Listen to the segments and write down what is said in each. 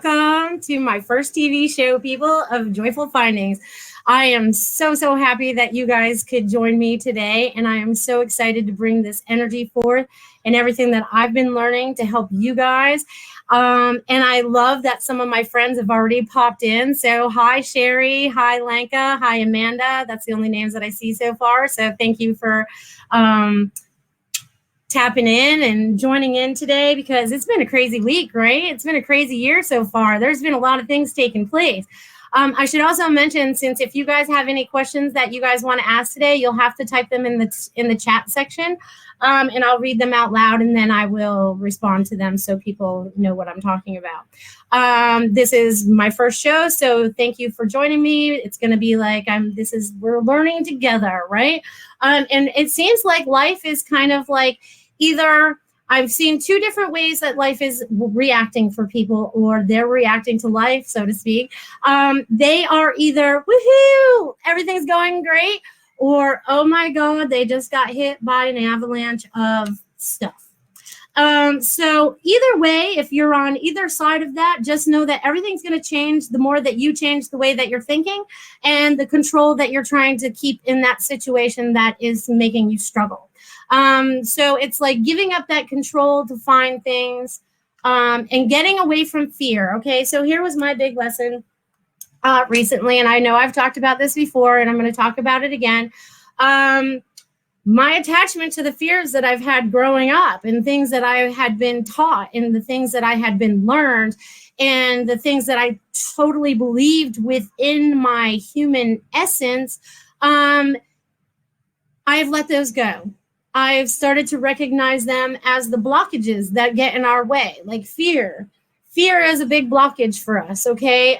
welcome to my first TV show, people of Joyful Findings. I am so happy that you guys could join me today, and I am so excited to bring this energy forth and everything that I've been learning to help you guys. And I love that some of my friends have already popped in. So hi, Sherry. Hi, Lanka. Hi, Amanda. That's the only names that I see so far. So thank you for tapping in and joining in today, because it's been a crazy week, right? It's been a crazy year so far. There's been a lot of things taking place. I should also mention, since if you guys have any questions that you guys want to ask today, you'll have to type them in the chat section, and I'll read them out loud, and then I will respond to them so people know what I'm talking about. This is my first show, so thank you for joining me. It's going to be like we're learning together, right? And it seems like life is kind of like either I've seen two different ways that life is reacting for people, or they're reacting to life, so to speak. They are either, woohoo, everything's going great, or, oh my God, they just got hit by an avalanche of stuff. So either way, if you're on either side of that, just know that everything's going to change the more that you change the way that you're thinking and the control that you're trying to keep in that situation that is making you struggle. So it's like giving up that control to find things, and getting away from fear. Okay. So here was my big lesson, recently. And I know I've talked about this before, and I'm going to talk about it again. My attachment to the fears that I've had growing up, and things that I had been taught, and the things that I had been learned, and the things that I totally believed within my human essence, I've let those go. I've started to recognize them as the blockages that get in our way, like fear. Fear is a big blockage for us, okay?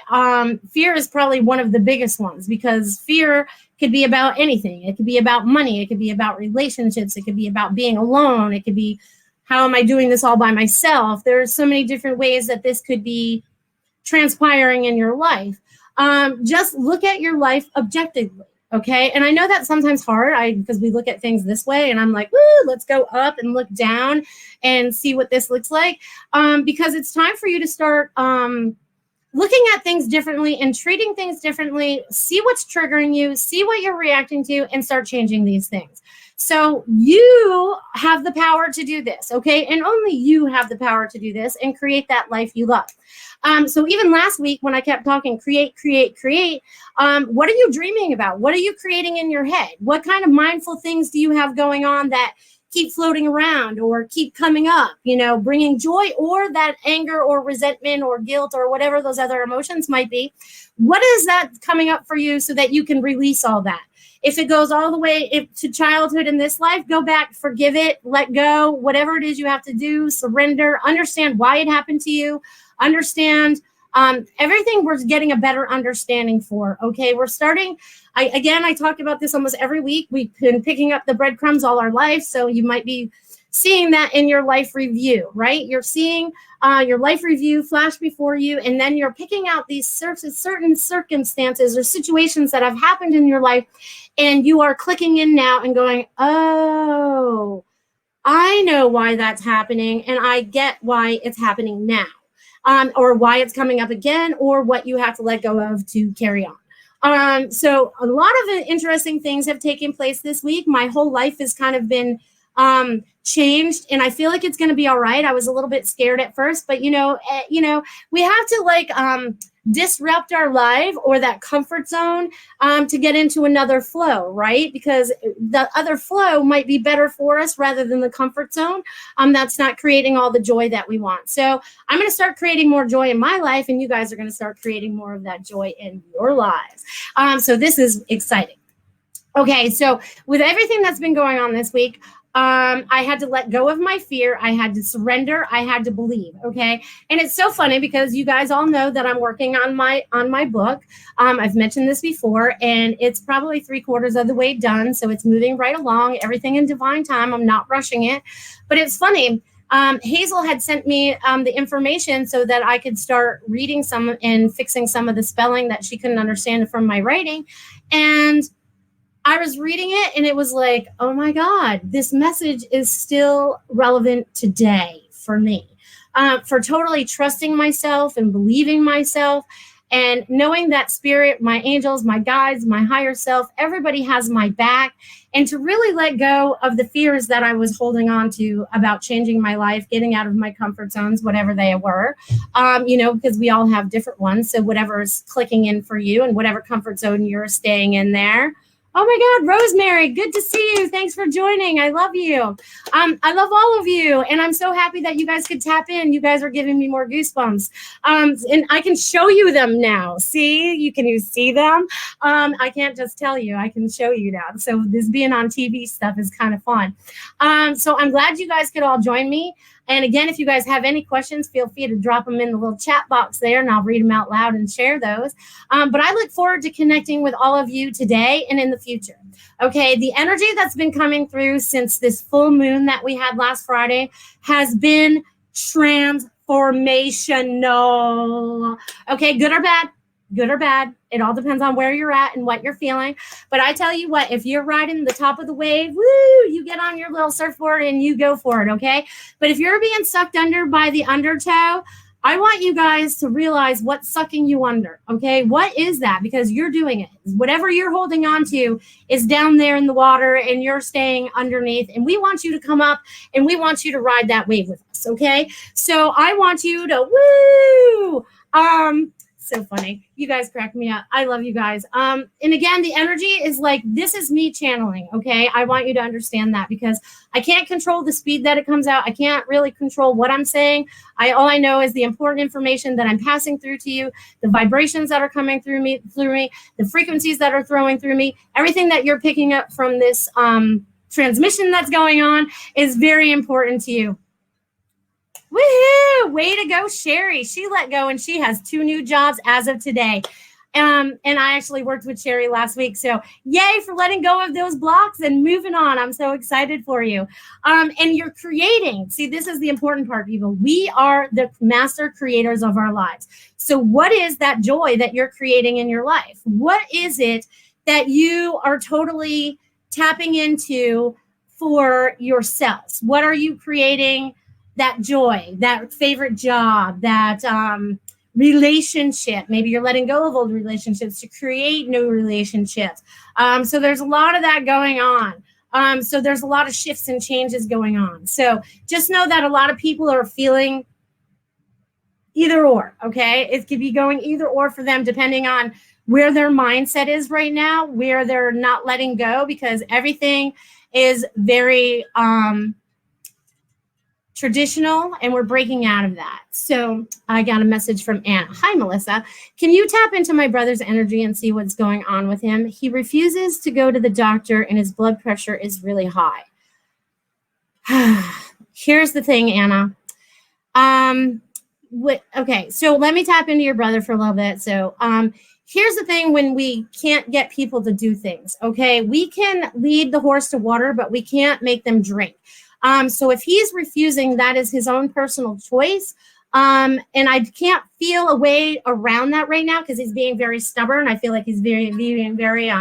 Fear is probably one of the biggest ones, because fear could be about anything. It could be about money. It could be about relationships. It could be about being alone. It could be, how am I doing this all by myself? There are so many different ways that this could be transpiring in your life. Just look at your life objectively. Okay. And I know that's sometimes hard because we look at things this way, and I'm like, woo, let's go up and look down and see what this looks like. Because it's time for you to start looking at things differently and treating things differently. See what's triggering you, see what you're reacting to, and start changing these things. So you have the power to do this. Okay. And only you have the power to do this and create that life you love. So even last week when I kept talking, create, what are you dreaming about? What are you creating in your head? What kind of mindful things do you have going on that keep floating around or keep coming up, bringing joy, or that anger or resentment or guilt or whatever those other emotions might be? What is that coming up for you so that you can release all that? If it goes all the way to childhood in this life, go back, forgive it, let go, whatever it is you have to do, surrender, understand why it happened to you, understand everything we're getting a better understanding for. Okay, we're starting. I talk about this almost every week. We've been picking up the breadcrumbs all our life. So you might be seeing that in your life review, right? You're seeing your life review flash before you, and then you're picking out these certain circumstances or situations that have happened in your life, and you are clicking in now and going, oh, I know why that's happening, and I get why it's happening now. Or why it's coming up again, or what you have to let go of to carry on. So a lot of interesting things have taken place this week. My whole life has kind of been changed, and I feel like it's going to be all right. I was a little bit scared at first, but we have to disrupt our life or that comfort zone to get into another flow, right? Because the other flow might be better for us rather than the comfort zone that's not creating all the joy that we want. So I'm going to start creating more joy in my life, and you guys are going to start creating more of that joy in your lives. So this is exciting. Okay, so with everything that's been going on this week, I had to let go of my fear. I had to surrender. I had to believe. Okay. And it's so funny because you guys all know that I'm working on my book. I've mentioned this before, and it's probably 3/4 of the way done. So it's moving right along, everything in divine time. I'm not rushing it, but it's funny. Hazel had sent me the information so that I could start reading some and fixing some of the spelling that she couldn't understand from my writing. And I was reading it, and it was like, oh my God, this message is still relevant today for me. for totally trusting myself and believing myself and knowing that spirit, my angels, my guides, my higher self, everybody has my back, and to really let go of the fears that I was holding on to about changing my life, getting out of my comfort zones, whatever they were, because we all have different ones. So whatever is clicking in for you and whatever comfort zone you're staying in there. Oh my God, Rosemary, good to see you. Thanks for joining. I love you. I love all of you. And I'm so happy that you guys could tap in. You guys are giving me more goosebumps. And I can show you them now. See, can you see them? I can't just tell you, I can show you now. So this being on TV stuff is kind of fun. So I'm glad you guys could all join me. And again, if you guys have any questions, feel free to drop them in the little chat box there, and I'll read them out loud and share those. But I look forward to connecting with all of you today and in the future. Okay, the energy that's been coming through since this full moon that we had last Friday has been transformational. Okay, good or bad? Good or bad. It all depends on where you're at and what you're feeling. But I tell you what, if you're riding the top of the wave, woo, you get on your little surfboard and you go for it, okay? But if you're being sucked under by the undertow, I want you guys to realize what's sucking you under, okay? What is that? Because you're doing it. Whatever you're holding on to is down there in the water and you're staying underneath. And we want you to come up and we want you to ride that wave with us, okay? So I want you to, woo! So funny. You guys crack me up. I love you guys. And again, the energy is like, this is me channeling, okay? I want you to understand that because I can't control the speed that it comes out. I can't really control what I'm saying. All I know is the important information that I'm passing through to you, the vibrations that are coming through me, the frequencies that are throwing through me, everything that you're picking up from this transmission that's going on is very important to you. Woohoo! Way to go, Sherry. She let go and she has 2 new jobs as of today. And I actually worked with Sherry last week. So yay for letting go of those blocks and moving on. I'm so excited for you. And you're creating. See, this is the important part, people. We are the master creators of our lives. So what is that joy that you're creating in your life? What is it that you are totally tapping into for yourselves? What are you creating? That joy, that favorite job, that relationship. Maybe you're letting go of old relationships to create new relationships. So there's a lot of that going on. So there's a lot of shifts and changes going on. So just know that a lot of people are feeling either or, okay? It could be going either or for them depending on where their mindset is right now, where they're not letting go, because everything is very traditional, and we're breaking out of that. So I got a message from Anna. Hi, Melissa. Can you tap into my brother's energy and see what's going on with him? He refuses to go to the doctor and his blood pressure is really high. Here's the thing, Anna. Okay, so let me tap into your brother for a little bit. So here's the thing when we can't get people to do things, okay? We can lead the horse to water, but we can't make them drink. So if he's refusing, that is his own personal choice. And I can't feel a way around that right now because he's being very stubborn. I feel like he's being very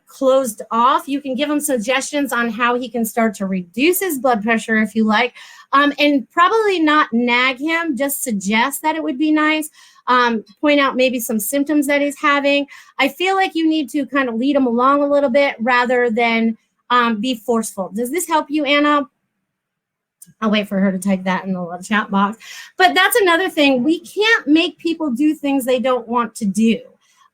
closed off. You can give him suggestions on how he can start to reduce his blood pressure if you like. And probably not nag him, just suggest that it would be nice. Point out maybe some symptoms that he's having. I feel like you need to kind of lead him along a little bit rather than be forceful. Does this help you, Anna? I'll wait for her to type that in the little chat box. But that's another thing. We can't make people do things they don't want to do.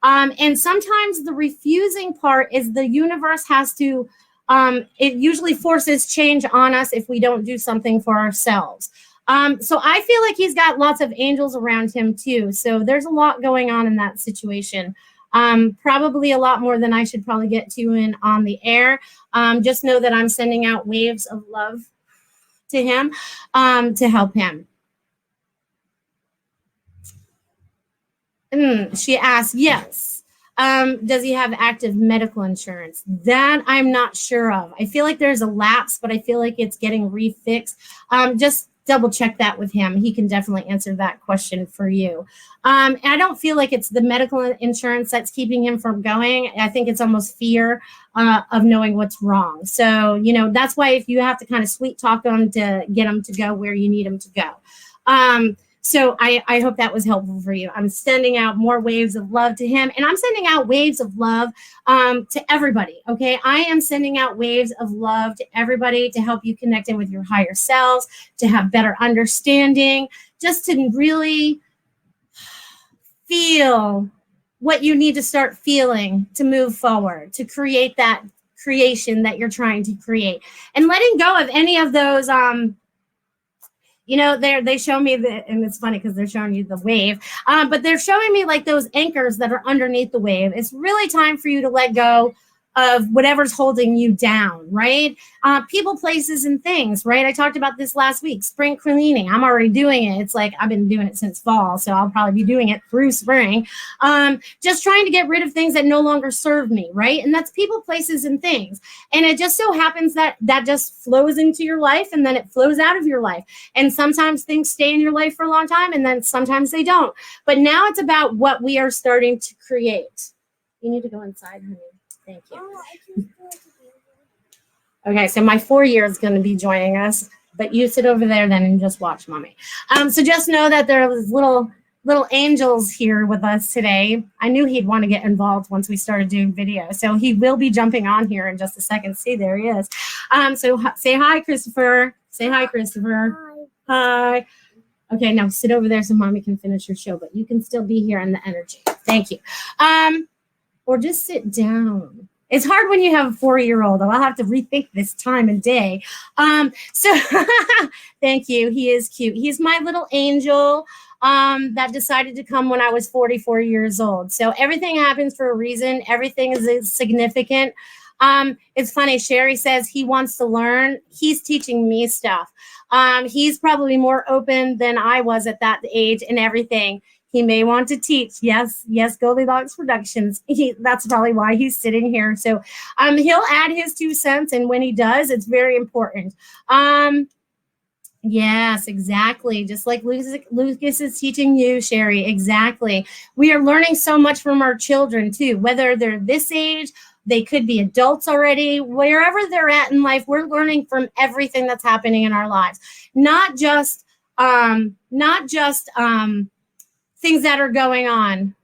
And sometimes the refusing part is the universe has to, it usually forces change on us if we don't do something for ourselves. So I feel like he's got lots of angels around him too. So there's a lot going on in that situation. Probably a lot more than I should probably get to in on the air. Just know that I'm sending out waves of love to him to help him. She asked, yes. Does he have active medical insurance? That I'm not sure of. I feel like there's a lapse, but I feel like it's getting refixed. Just double check that with him. He can definitely answer that question for you. And I don't feel like it's the medical insurance that's keeping him from going. I think it's almost fear of knowing what's wrong. So, you know, that's why if you have to kind of sweet talk him to get him to go where you need him to go. So I hope that was helpful for you. I'm sending out more waves of love to him, and I'm sending out waves of love to everybody, okay? I am sending out waves of love to everybody to help you connect in with your higher selves, to have better understanding, just to really feel what you need to start feeling to move forward, to create that creation that you're trying to create, and letting go of any of those you know, they show me and it's funny because they're showing you the wave, but they're showing me like those anchors that are underneath the wave. It's really time for you to let go of whatever's holding you down, right? People, places, and things, right? I talked about this last week, spring cleaning. I'm already doing it. It's like I've been doing it since fall, so I'll probably be doing it through spring. Just trying to get rid of things that no longer serve me, right? And that's people, places, and things. And it just so happens that that just flows into your life, and then it flows out of your life. And sometimes things stay in your life for a long time, and then sometimes they don't. But now it's about what we are starting to create. You need to go inside, honey. Thank you. Okay, so my 4-year is going to be joining us, but you sit over there then and just watch mommy. So just know that there's little angels here with us today. I knew he'd want to get involved once we started doing video, so he will be jumping on here in just a second. See, there he is. So say hi, Christopher. Say hi, Christopher. Hi. Okay, now sit over there so mommy can finish her show, but you can still be here in the energy. Thank you. Or just sit down. It's hard when you have a 4-year-old. I'll have to rethink this time and day. So thank you. He is cute. He's my little angel that decided to come when I was 44 years old. So everything happens for a reason. Everything is significant. It's funny. Sherry says he wants to learn. He's teaching me stuff. He's probably more open than I was at that age and everything. He may want to teach. Yes, Goldilocks Productions. That's probably why he's sitting here. So he'll add his 2 cents, and when he does, it's very important. Yes, exactly. Just like Lucas is teaching you, Sherry. Exactly. We are learning so much from our children, too, whether they're this age, they could be adults already, wherever they're at in life, we're learning from everything that's happening in our lives. Not just things that are going on.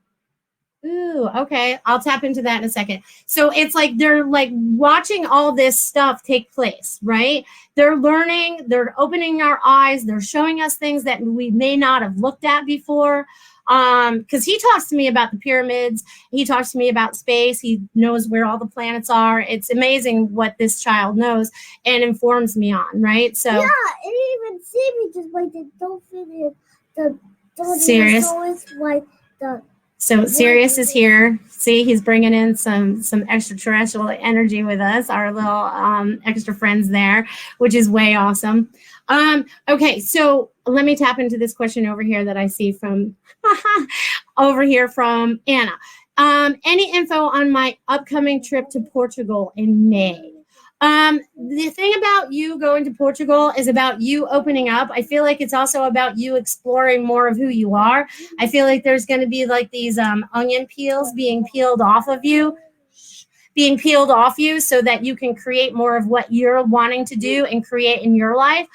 Ooh, okay. I'll tap into that in a second. So it's like they're like watching all this stuff take place, right? They're learning, they're opening our eyes, they're showing us things that we may not have looked at before. Because he talks to me about the pyramids, he talks to me about space, he knows where all the planets are. It's amazing what this child knows and informs me on, right? So yeah, and even see me just like the dolphin, the Sirius. So Sirius is here. See, he's bringing in some extraterrestrial energy with us, our little extra friends there, which is way awesome. Okay, so let me tap into this question over here that I see from over here from Anna. Any info on my upcoming trip to Portugal in May? The thing about you going to Portugal is about you opening up. I feel like it's also about you exploring more of who you are. I feel like there's going to be like these onion peels being peeled off you so that you can create more of what you're wanting to do and create in your life.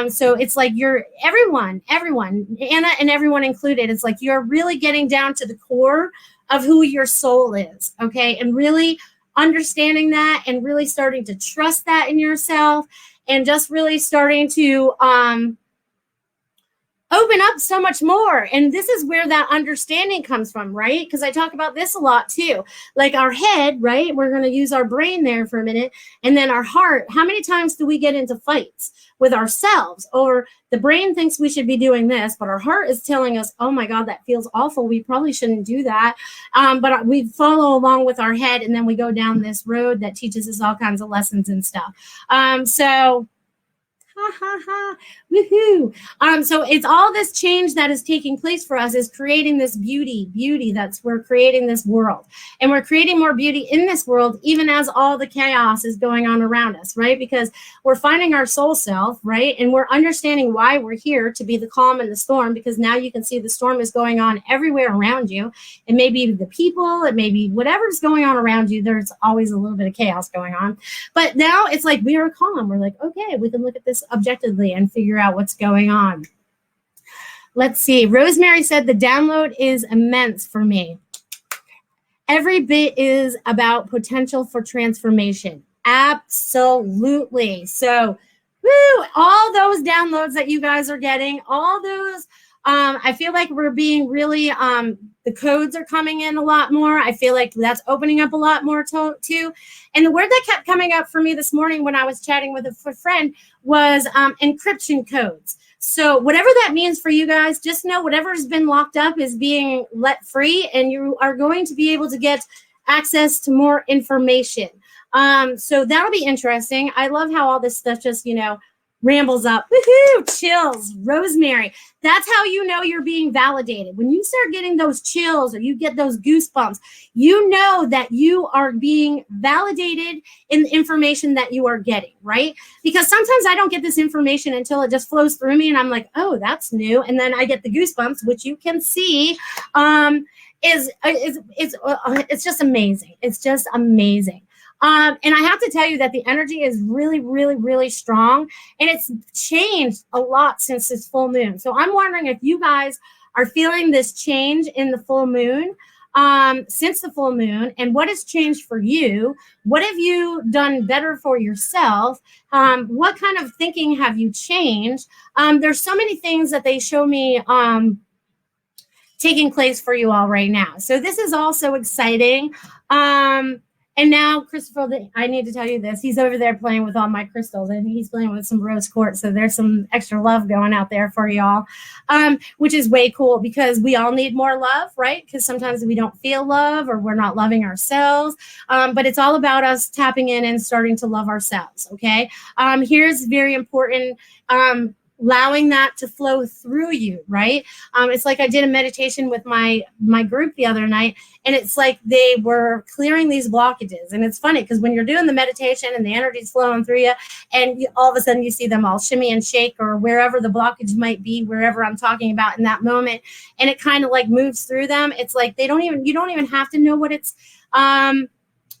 So it's like you're everyone, Anna and everyone included. It's like you're really getting down to the core of who your soul is, okay? And really understanding that and really starting to trust that in yourself and just really starting to open up so much more. And this is where that understanding comes from, right? Because I talk about this a lot too. Like our head, right? We're going to use our brain there for a minute. And then our heart. How many times do we get into fights with ourselves? Or the brain thinks we should be doing this, but our heart is telling us, oh my God, that feels awful. We probably shouldn't do that. But we follow along with our head, and then we go down this road that teaches us all kinds of lessons and stuff. So Ha ha ha. Woohoo. So it's all this change that is taking place for us is creating this beauty that's we're creating this world. And we're creating more beauty in this world, even as all the chaos is going on around us, right? Because we're finding our soul self, right? And we're understanding why we're here, to be the calm in the storm, because now you can see the storm is going on everywhere around you. It may be the people, it may be whatever's going on around you. There's always a little bit of chaos going on. But now it's like we are calm. We're like, okay, we can look at this objectively and figure out what's going on. Let's see. Rosemary said the download is immense for me. Every bit is about potential for transformation. Absolutely. So, woo, all those downloads that you guys are getting, all those, I feel like we're being really, the codes are coming in a lot more. I feel like that's opening up a lot more too. And the word that kept coming up for me this morning when I was chatting with a friend was encryption codes. So whatever that means for you guys, just know whatever has been locked up is being let free, and you are going to be able to get access to more information. So that'll be interesting. I love how all this stuff just, rambles up. Woohoo! Chills. Rosemary. That's how you know you're being validated. When you start getting those chills or you get those goosebumps, you know that you are being validated in the information that you are getting, right? Because sometimes I don't get this information until it just flows through me and I'm like, oh, that's new. And then I get the goosebumps, which you can see it's just amazing. It's just amazing. And I have to tell you that the energy is really, really, really strong, and it's changed a lot since this full moon. So I'm wondering if you guys are feeling this change in the full moon, since the full moon, and what has changed for you? What have you done better for yourself? What kind of thinking have you changed? There's so many things that they show me, taking place for you all right now. So this is all so exciting. And now, Christopher, I need to tell you this. He's over there playing with all my crystals, and he's playing with some rose quartz. So there's some extra love going out there for y'all, which is way cool because we all need more love, right? Because sometimes we don't feel love or we're not loving ourselves. But it's all about us tapping in and starting to love ourselves, okay? Here's very important. Allowing that to flow through you, right? It's like I did a meditation with my group the other night, and it's like they were clearing these blockages. And it's funny because when you're doing the meditation and the energy's flowing through you, and all of a sudden you see them all shimmy and shake, or wherever the blockage might be, wherever I'm talking about in that moment, and it kind of like moves through them. It's like you don't even have to know what it's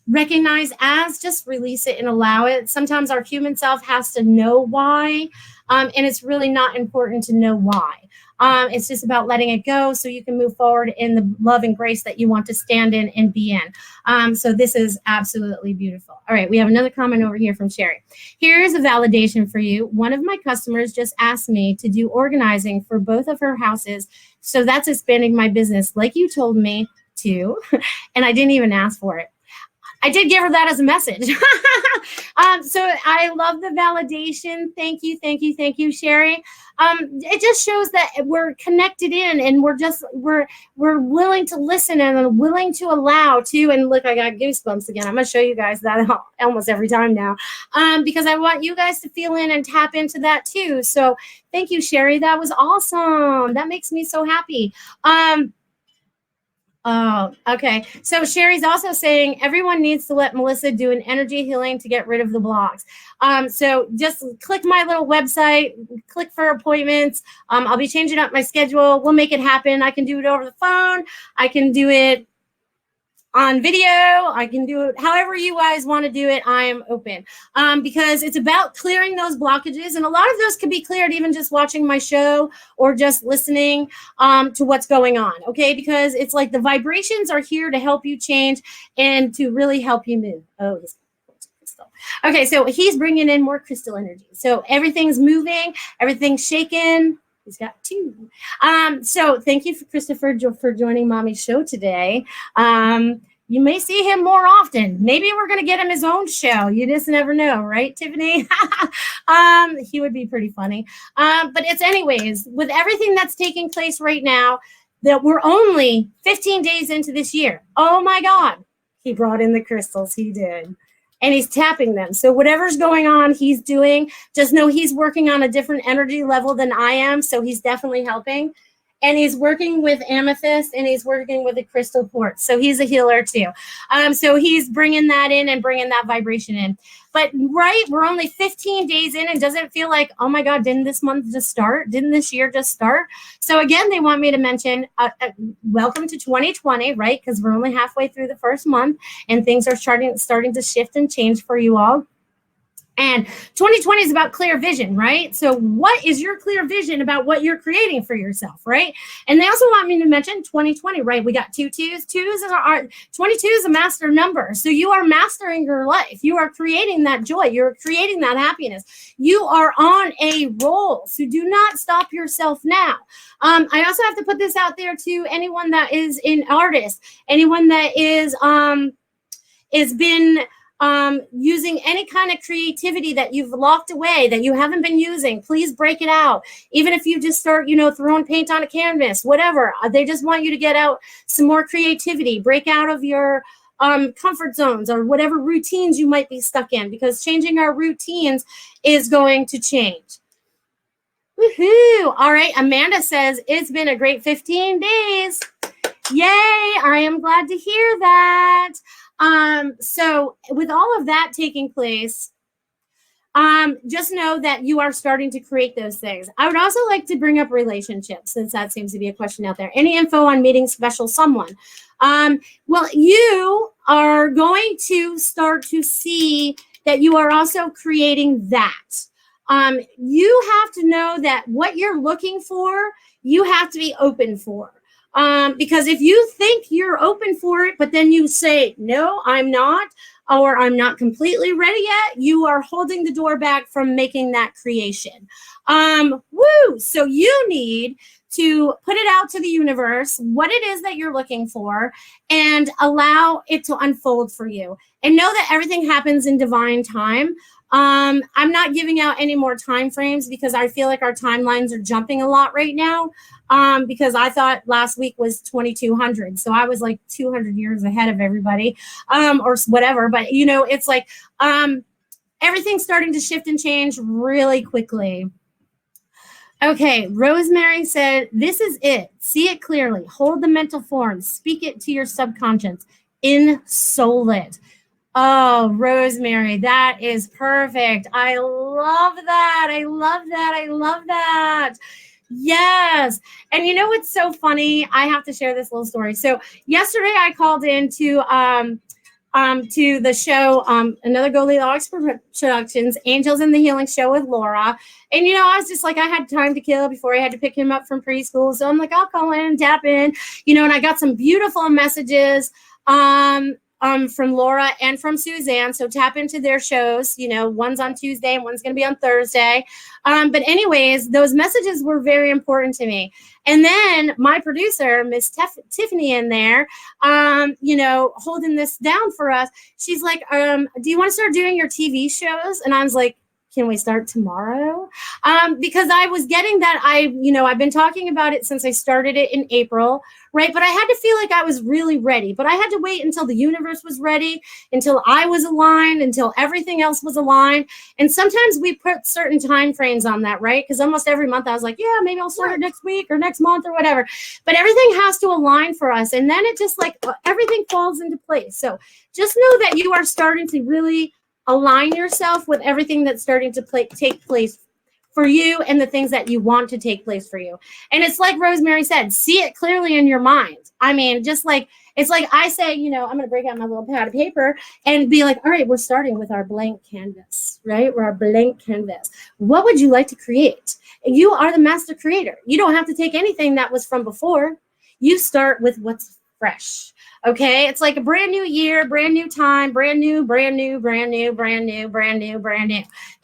recognized as. Just release it and allow it. Sometimes our human self has to know why. And it's really not important to know why. It's just about letting it go so you can move forward in the love and grace that you want to stand in and be in. So this is absolutely beautiful. All right, we have another comment over here from Sherry. Here's a validation for you. One of my customers just asked me to do organizing for both of her houses. So that's expanding my business like you told me to. And I didn't even ask for it. I did give her that as a message. So I love the validation. Thank you, Sherry. It just shows that we're connected in, and we're willing to listen and willing to allow to. And look, I got goosebumps again. I'm gonna show you guys that almost every time now, because I want you guys to feel in and tap into that too. So thank you, Sherry. That was awesome. That makes me so happy. Oh, okay. So Sherry's also saying everyone needs to let Melissa do an energy healing to get rid of the blocks. So just click my little website, click for appointments. I'll be changing up my schedule. We'll make it happen. I can do it over the phone. I can do it on video. I can do it however you guys want to do it. I am open, because it's about clearing those blockages, and a lot of those can be cleared even just watching my show or just listening to what's going on, okay? Because it's like the vibrations are here to help you change and to really help you move. Oh, this crystal. Okay, so he's bringing in more crystal energy. So everything's moving, everything's shaking. He's got two. So thank you, Christopher, for joining Mommy's show today. You may see him more often. Maybe we're going to get him his own show. You just never know, right, Tiffany? He would be pretty funny. But it's anyways, with everything that's taking place right now, that we're only 15 days into this year. Oh, my God. He brought in the crystals. He did. and he's tapping them. So whatever's going on, he's doing. Just know he's working on a different energy level than I am, so he's definitely helping. And he's working with amethyst, and he's working with a crystal quartz. So he's a healer too. So he's bringing that in and bringing that vibration in. But right, we're only 15 days in, and doesn't feel like, oh my God, didn't this month just start? Didn't this year just start? So again, they want me to mention, welcome to 2020, right? Because we're only halfway through the first month, and things are starting to shift and change for you all. And 2020 is about clear vision, right? So what is your clear vision about what you're creating for yourself, right? And they also want me to mention 2020, right? We got 2 twos. 22 is a master number. So you are mastering your life. You are creating that joy. You're creating that happiness. You are on a roll. So do not stop yourself now. I also have to put this out there to anyone that is an artist, anyone that is been using any kind of creativity that you've locked away, that you haven't been using, please break it out. Even if you just start, throwing paint on a canvas, whatever, they just want you to get out some more creativity, break out of your comfort zones or whatever routines you might be stuck in, because changing our routines is going to change. Woohoo! All right, Amanda says, it's been a great 15 days. Yay! I am glad to hear that. So with all of that taking place, just know that you are starting to create those things. I would also like to bring up relationships, since that seems to be a question out there. Any info on meeting special someone? Well, you are going to start to see that you are also creating that. You have to know that what you're looking for, you have to be open for. Because if you think you're open for it, but then you say, no, I'm not, or I'm not completely ready yet, you are holding the door back from making that creation. So you need to put it out to the universe, what it is that you're looking for, and allow it to unfold for you. And know that everything happens in divine time. I'm not giving out any more time frames because I feel like our timelines are jumping a lot right now. Because I thought last week was 2200. So I was like 200 years ahead of everybody, or whatever. But, it's like everything's starting to shift and change really quickly. Okay, Rosemary said, this is it. See it clearly. Hold the mental form. Speak it to your subconscious. Ensoul it. Oh, Rosemary, that is perfect. I love that. I love that. I love that. Yes. And you know what's so funny? I have to share this little story. So yesterday I called in to the show, another Goldilocks Productions, Angels in the Healing Show with Laura. And, I was just like, I had time to kill before I had to pick him up from preschool. So I'm like, I'll call in and tap in, and I got some beautiful messages from Laura and from Suzanne. So tap into their shows. One's on Tuesday and one's going to be on Thursday. But anyways, those messages were very important to me. And then my producer, Miss Tiffany in there, holding this down for us. She's like, do you want to start doing your TV shows? And I was like, can we start tomorrow? Because I was getting that I've been talking about it since I started it in April, right? But I had to feel like I was really ready. But I had to wait until the universe was ready, until I was aligned, until everything else was aligned. And sometimes we put certain time frames on that, right? Because almost every month I was like, yeah, maybe I'll start it next week or next month or whatever. But everything has to align for us. And then it just everything falls into place. So just know that you are starting to really align yourself with everything that's starting to take place for you and the things that you want to take place for you. And it's like Rosemary said, see it clearly in your mind. I mean, just like, it's like I say, I'm going to break out my little pad of paper and be like, all right, we're starting with our blank canvas, right? We're our blank canvas. What would you like to create? You are the master creator. You don't have to take anything that was from before. You start with what's fresh. Okay, it's like a brand new year, brand new time, brand new.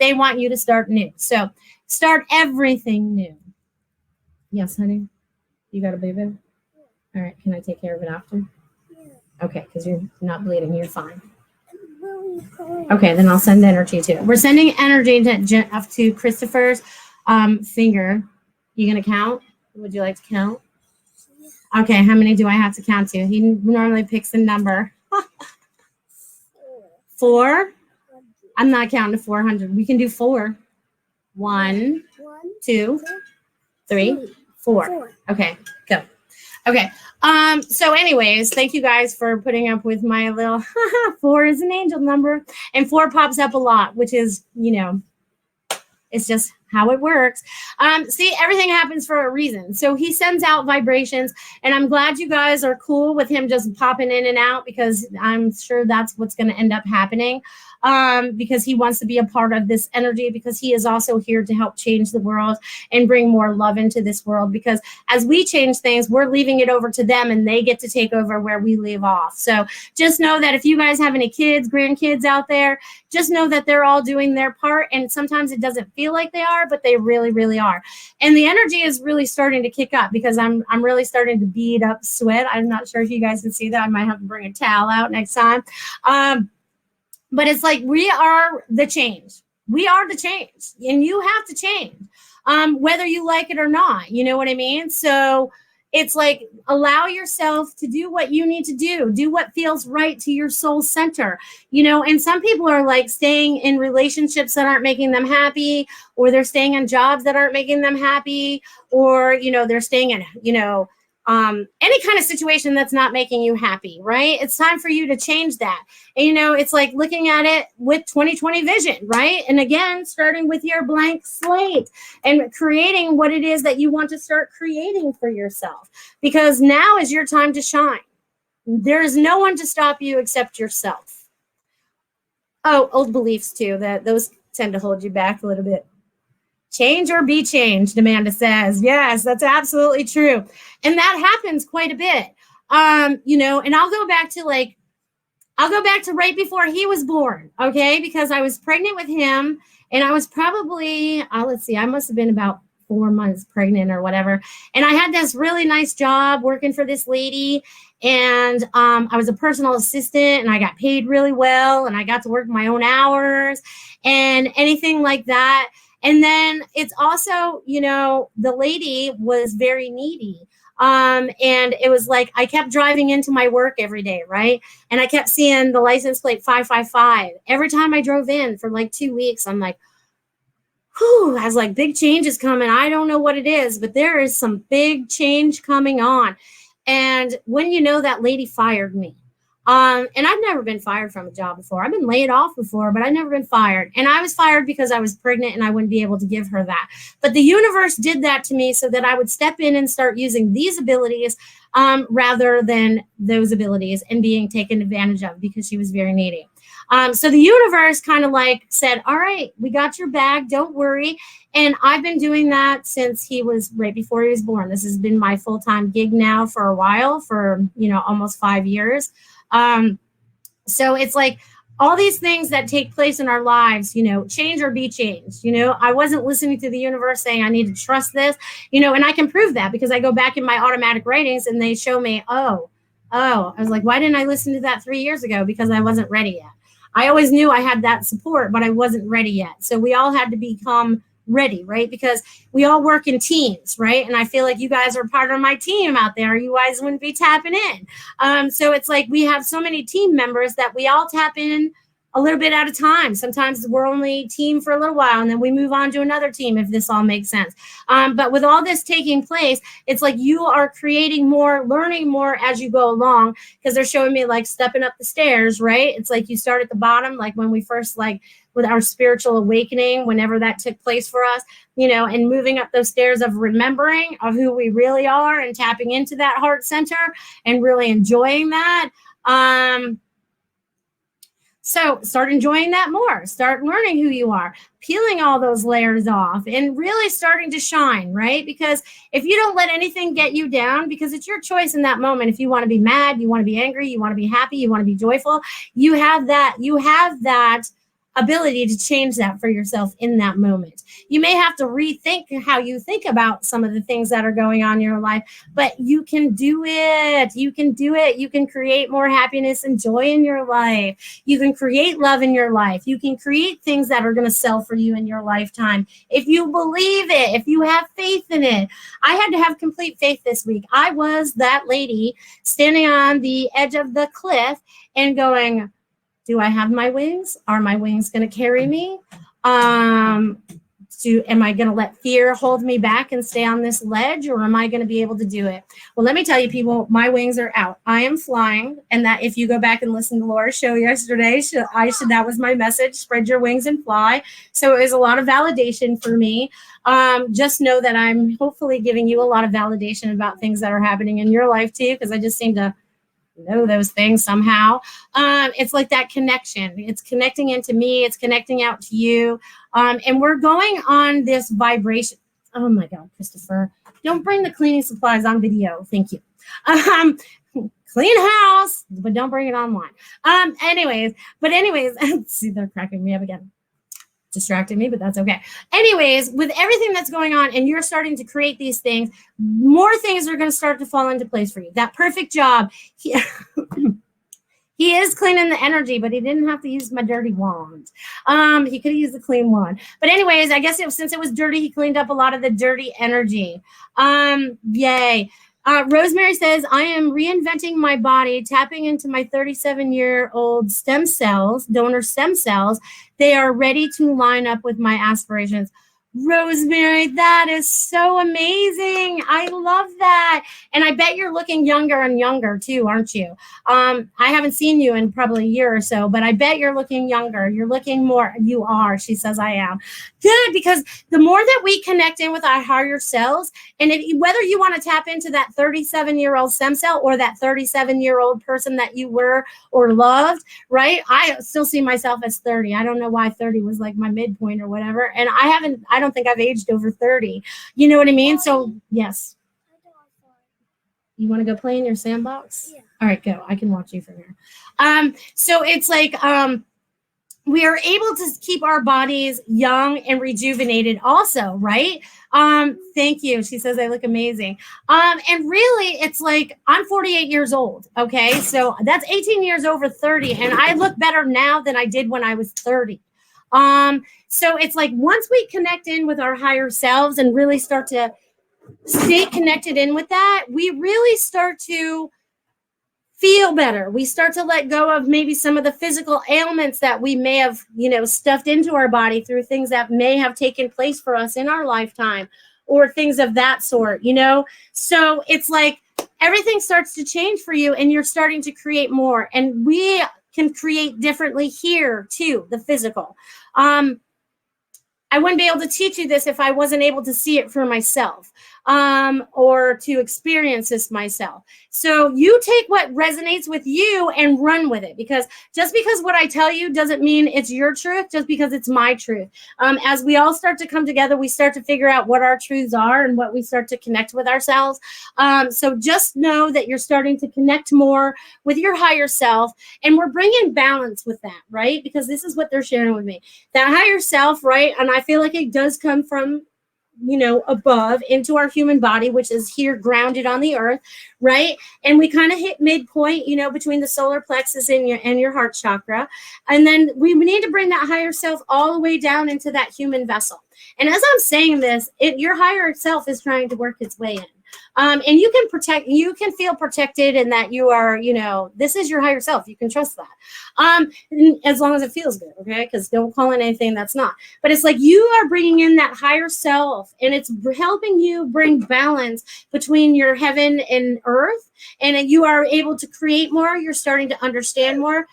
They want you to start new. So start everything new. Yes, honey? You got a baby? All right, can I take care of it after? Yeah. Okay, because you're not bleeding, you're fine. Okay, then I'll send energy to it. We're sending energy to Christopher's finger. You gonna count? Would you like to count? Okay, how many do I have to count to? He normally picks a number. 4. I'm not counting to 400. We can do 4. 1, 2, 3, 4. Okay, go. Okay. So anyways, thank you guys for putting up with my little 4 is an angel number, and 4 pops up a lot, which is, it's just how it works. See, everything happens for a reason. So he sends out vibrations, and I'm glad you guys are cool with him just popping in and out, because I'm sure that's what's going to end up happening. Because he wants to be a part of this energy, because he is also here to help change the world and bring more love into this world. Because as we change things, we're leaving it over to them, and they get to take over where we leave off. So just know that if you guys have any kids, grandkids out there, just know that they're all doing their part. And sometimes it doesn't feel like they are, but they really, really are. And the energy is really starting to kick up, because I'm really starting to bead up sweat. I'm not sure if you guys can see that. I might have to bring a towel out next time. But it's like, we are the change. We are the change, and you have to change, whether you like it or not. You know what I mean? So it's like, allow yourself to do what you need to do what feels right to your soul center, and some people are like staying in relationships that aren't making them happy, or they're staying in jobs that aren't making them happy, or, they're staying in, any kind of situation that's not making you happy, right? It's time for you to change that. And, it's like looking at it with 2020 vision, right? And again, starting with your blank slate and creating what it is that you want to start creating for yourself, because now is your time to shine. There is no one to stop you except yourself. Oh, old beliefs too, that those tend to hold you back a little bit. Change or be changed, Amanda says. Yes, that's absolutely true. And that happens quite a bit. And I'll go back to right before he was born, okay? Because I was pregnant with him, and I was probably, I must have been about 4 months pregnant or whatever. And I had this really nice job working for this lady, and I was a personal assistant, and I got paid really well, and I got to work my own hours and anything like that. And then it's also, the lady was very needy. And it was like, I kept driving into my work every day, right? And I kept seeing the license plate 555. Every time I drove in for like 2 weeks, I'm like, whew, I was like, big change is coming. I don't know what it is, but there is some big change coming on. And when that lady fired me. And I've never been fired from a job before. I've been laid off before, but I've never been fired. And I was fired because I was pregnant and I wouldn't be able to give her that. But the universe did that to me so that I would step in and start using these abilities rather than those abilities, and being taken advantage of, because she was very needy. So the universe kind of like said, all right, we got your bag. Don't worry. And I've been doing that since he was right before he was born. This has been my full-time gig now for a while, for, almost 5 years. So it's like all these things that take place in our lives, change or be changed. I wasn't listening to the universe saying I need to trust this, and I can prove that because I go back in my automatic writings and they show me, oh, I was like, why didn't I listen to that 3 years ago? Because I wasn't ready yet. I always knew I had that support, but I wasn't ready yet. So we all had to become ready, right? Because we all work in teams, right? And I feel like you guys are part of my team out there. You guys wouldn't be tapping in. So it's like we have so many team members that we all tap in a little bit at a time. Sometimes we're only team for a little while, and then we move on to another team, if this all makes sense. But with all this taking place, it's like you are creating more, learning more as you go along, because they're showing me like stepping up the stairs, right? It's like you start at the bottom, like when we first with our spiritual awakening, whenever that took place for us, and moving up those stairs of remembering of who we really are and tapping into that heart center and really enjoying that. So start enjoying that more. Start learning who you are, peeling all those layers off, and really starting to shine, right? Because if you don't let anything get you down, because it's your choice in that moment. If you want to be mad, you want to be angry, you want to be happy, you want to be joyful, you have that ability to change that for yourself in that moment. You may have to rethink how you think about some of the things that are going on in your life, but you can do it. You can do it. You can create more happiness and joy in your life. You can create love in your life. You can create things that are going to sell for you in your lifetime. If you believe it, if you have faith in it. I had to have complete faith this week. I was that lady standing on the edge of the cliff and going, Do I have my wings? Are my wings going to carry me? Am I going to let fear hold me back and stay on this ledge, or am I going to be able to do it? Well, let me tell you, people, my wings are out. I am flying. And that, if you go back and listen to Laura's show yesterday, that was my message: spread your wings and fly. So it was a lot of validation for me. Just know that I'm hopefully giving you a lot of validation about things that are happening in your life too, because I just seem to know those things somehow. It's like that connection. It's connecting into me. It's connecting out to you. And we're going on this vibration. Oh my God, Christopher, don't bring the cleaning supplies on video. Thank you. Clean house, but don't bring it online. Anyways, see, they're cracking me up again. Distracted me, but that's okay. Anyways, with everything that's going on and you're starting to create these things, more things are going to start to fall into place for you. That perfect job. He is cleaning the energy, but he didn't have to use my dirty wand. He could have used the clean one. But anyways, I guess since it was dirty, he cleaned up a lot of the dirty energy. Yay. Rosemary says, I am reinventing my body, tapping into my 37-year-old stem cells, donor stem cells. They are ready to line up with my aspirations. Rosemary, that is so amazing. I love that. And I bet you're looking younger and younger too, aren't you? I haven't seen you in probably a year or so, but I bet you're looking younger. You're looking more. You are. She says, I am. Good, because the more that we connect in with our higher selves, and whether you want to tap into that 37-year-old stem cell or that 37-year-old person that you were or loved, right? I still see myself as 30. I don't know why 30 was like my midpoint or whatever. And I don't think I've aged over 30. You know what I mean? So yes. You want to go play in your sandbox? Yeah. All right, go. I can watch you from here. So it's like we are able to keep our bodies young and rejuvenated also, right? Thank you. She says I look amazing. And really, it's like I'm 48 years old, okay? So that's 18 years over 30, and I look better now than I did when I was 30. So it's like once we connect in with our higher selves and really start to stay connected in with that, we really start to feel better. We start to let go of maybe some of the physical ailments that we may have, stuffed into our body through things that may have taken place for us in our lifetime or things of that sort, So it's like everything starts to change for you and you're starting to create more. And we can create differently here too, the physical. I wouldn't be able to teach you this if I wasn't able to see it for myself or to experience this myself. So you take what resonates with you and run with it, because just because what I tell you doesn't mean it's your truth, just because it's my truth. As we all start to come together, we start to figure out what our truths are and what we start to connect with ourselves. So just know that you're starting to connect more with your higher self, and we're bringing balance with that, right? Because this is what they're sharing with me. That higher self, right? And I feel like it does come from, above into our human body, which is here grounded on the earth, right? And we kind of hit midpoint, between the solar plexus and your heart chakra. And then we need to bring that higher self all the way down into that human vessel. And as I'm saying this, your higher self is trying to work its way in. And you can feel protected in that you are, this is your higher self. You can trust that. As long as it feels good. Okay. Because don't call in anything that's not, but it's like you are bringing in that higher self, and it's helping you bring balance between your heaven and earth. And you are able to create more. You're starting to understand more,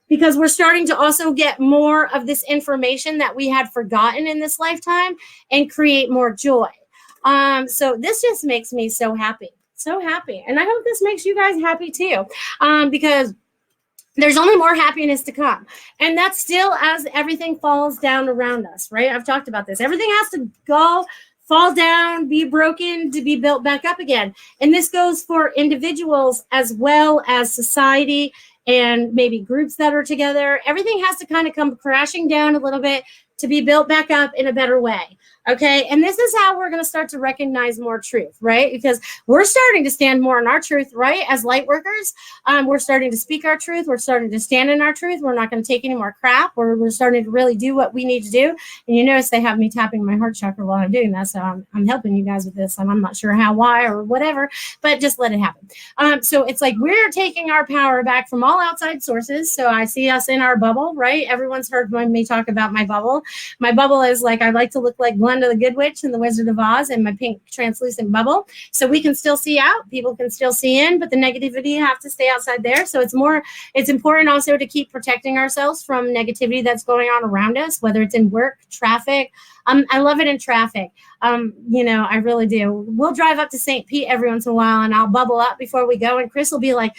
because we're starting to also get more of this information that we had forgotten in this lifetime and create more joy. So this just makes me so happy. And I hope this makes you guys happy too, because there's only more happiness to come. And that's still as everything falls down around us, right? I've talked about this. Everything has to go, fall down, be broken to be built back up again. And this goes for individuals as well as society and maybe groups that are together. Everything has to kind of come crashing down a little bit to be built back up in a better way. Okay. And this is how we're going to start to recognize more truth, right? Because we're starting to stand more in our truth, right? As light workers, we're starting to speak our truth. We're starting to stand in our truth. We're not going to take any more crap. We're starting to really do what we need to do. And you notice they have me tapping my heart chakra while I'm doing that. So I'm helping you guys with this. And I'm not sure how, why, or whatever, but just let it happen. So it's like we're taking our power back from all outside sources. So I see us in our bubble, right? Everyone's heard me talk about my bubble. My bubble is like, I like to look like Glenda the Good Witch and the Wizard of Oz in my pink translucent bubble. So we can still see out, people can still see in, but the negativity have to stay outside there. So it's important also to keep protecting ourselves from negativity that's going on around us, whether it's in work, traffic. I love it in traffic. I really do. We'll drive up to St. Pete every once in a while and I'll bubble up before we go. And Chris will be like,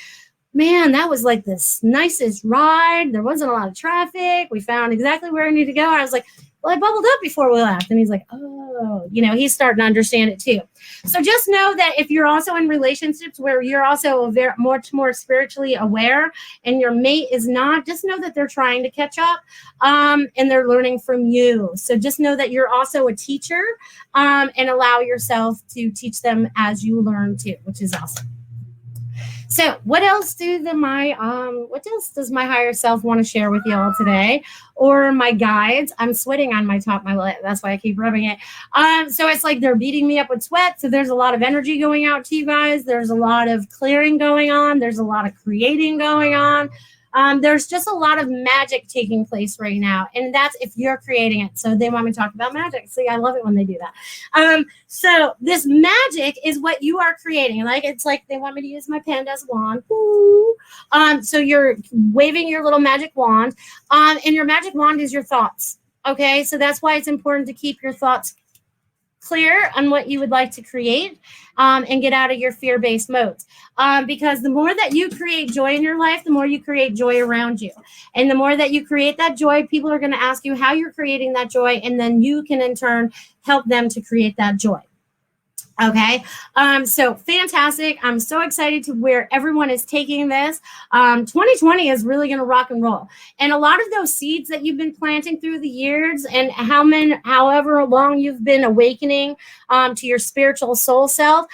man, that was like the nicest ride. There wasn't a lot of traffic. We found exactly where we need to go. I was like, well, I bubbled up before we left. And he's like, oh, he's starting to understand it too. So just know that if you're also in relationships where you're also much more spiritually aware and your mate is not, just know that they're trying to catch up and they're learning from you. So just know that you're also a teacher and allow yourself to teach them as you learn too, which is awesome. So what else does my higher self want to share with y'all today, or my guides? I'm sweating on my top of my lip. That's why I keep rubbing it. So it's like they're beating me up with sweat. So there's a lot of energy going out to you guys. There's a lot of clearing going on. There's a lot of creating going on. There's just a lot of magic taking place right now. And that's if you're creating it. So they want me to talk about magic. See, I love it when they do that. So this magic is what you are creating. It's like they want me to use my panda's wand. So you're waving your little magic wand. And your magic wand is your thoughts. Okay. So that's why it's important to keep your thoughts clear on what you would like to create and get out of your fear-based modes. Because the more that you create joy in your life, the more you create joy around you. And the more that you create that joy, people are going to ask you how you're creating that joy. And then you can in turn help them to create that joy. Okay. So fantastic. I'm so excited to where everyone is taking this. 2020 is really going to rock and roll. And a lot of those seeds that you've been planting through the years and however long you've been awakening to your spiritual soul self,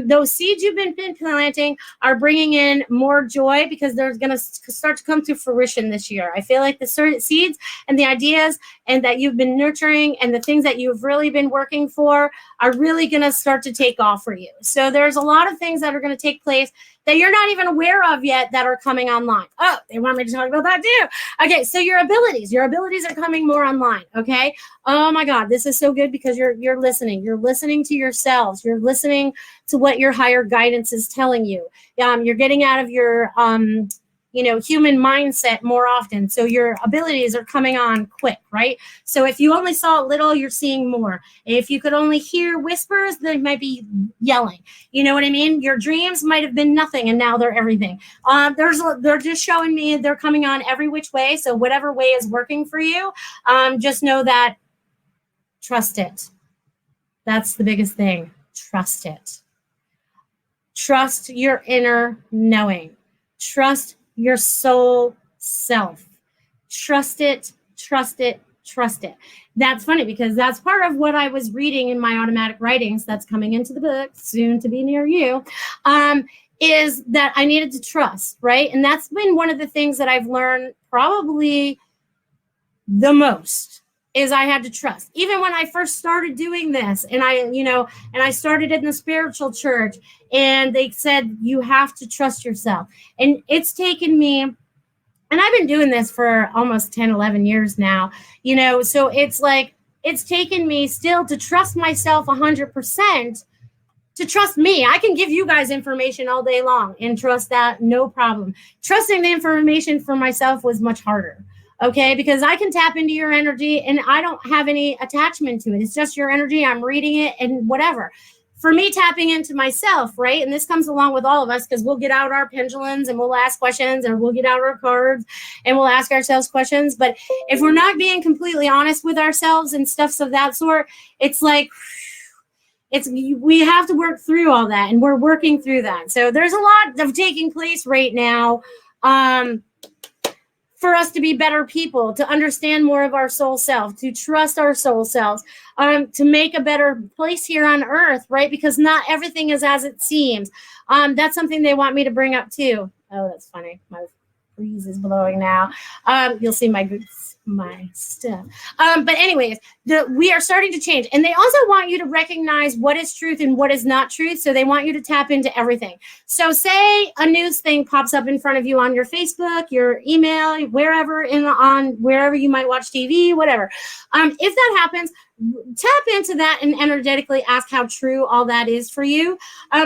those seeds you've been planting are bringing in more joy because they're going to start to come to fruition this year. I feel like the seeds and the ideas and that you've been nurturing and the things that you've really been working for are really going to start to take off for you. So there's a lot of things that are going to take place that you're not even aware of yet that are coming online. Oh, they want me to talk about that too. Okay, so your abilities are coming more online. Okay. Oh my God, this is so good because you're listening. You're listening to yourselves. You're listening to what your higher guidance is telling you. You're getting out of your human mindset more often. So your abilities are coming on quick, right? So if you only saw a little, you're seeing more. If you could only hear whispers, they might be yelling. You know what I mean? Your dreams might have been nothing and now they're everything. They're just showing me they're coming on every which way. So whatever way is working for you, just know that trust it. That's the biggest thing. Trust it. Trust your inner knowing. Trust your soul self. Trust it, trust it, trust it. That's funny because that's part of what I was reading in my automatic writings that's coming into the book, soon to be near you, is that I needed to trust, right? And that's been one of the things that I've learned probably the most is I had to trust. Even when I first started doing this and I started in the spiritual church and they said, you have to trust yourself. And it's taken me, and I've been doing this for almost 10, 11 years now, so it's like, it's taken me still to trust myself 100%, to trust me. I can give you guys information all day long and trust that, no problem. Trusting the information for myself was much harder. Okay, because I can tap into your energy and I don't have any attachment to it. It's just your energy. I'm reading it and whatever. For me, tapping into myself, right? And this comes along with all of us because we'll get out our pendulums and we'll ask questions, or we'll get out our cards and we'll ask ourselves questions. But if we're not being completely honest with ourselves and stuff of that sort, it's like, we have to work through all that, and we're working through that. So there's a lot of taking place right now. for us to be better people, to understand more of our soul self, to trust our soul selves, to make a better place here on earth, right? Because not everything is as it seems. That's something they want me to bring up too. Oh, that's funny. My breeze is blowing now. You'll see my stuff. But anyways, we are starting to change. And they also want you to recognize what is truth and what is not truth. So they want you to tap into everything. So say a news thing pops up in front of you on your Facebook, your email, wherever wherever you might watch TV, whatever. If that happens, tap into that and energetically ask how true all that is for you.